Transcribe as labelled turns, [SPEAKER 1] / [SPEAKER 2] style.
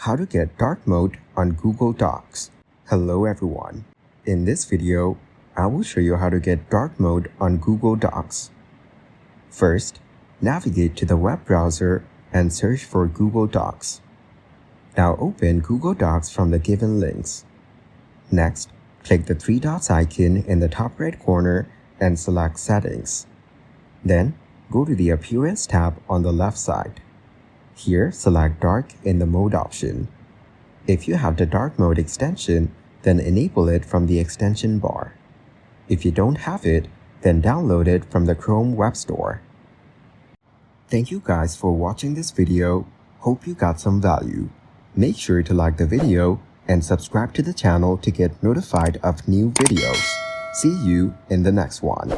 [SPEAKER 1] How to get dark mode on Google Docs. Hello everyone. In this video, I will show you how to get dark mode on Google Docs. First, navigate to the web browser and search for Google Docs. Now open Google Docs from the given links. Next, click the three dots icon in the top right corner and select Settings. Then, go to the Appearance tab on the left side. Here, select Dark in the Mode option. If you have the Dark Mode extension, then enable it from the extension bar. If you don't have it, then download it from the Chrome Web Store. Thank you guys for watching this video. Hope you got some value. Make sure to like the video and subscribe to the channel to get notified of new videos. See you in the next one.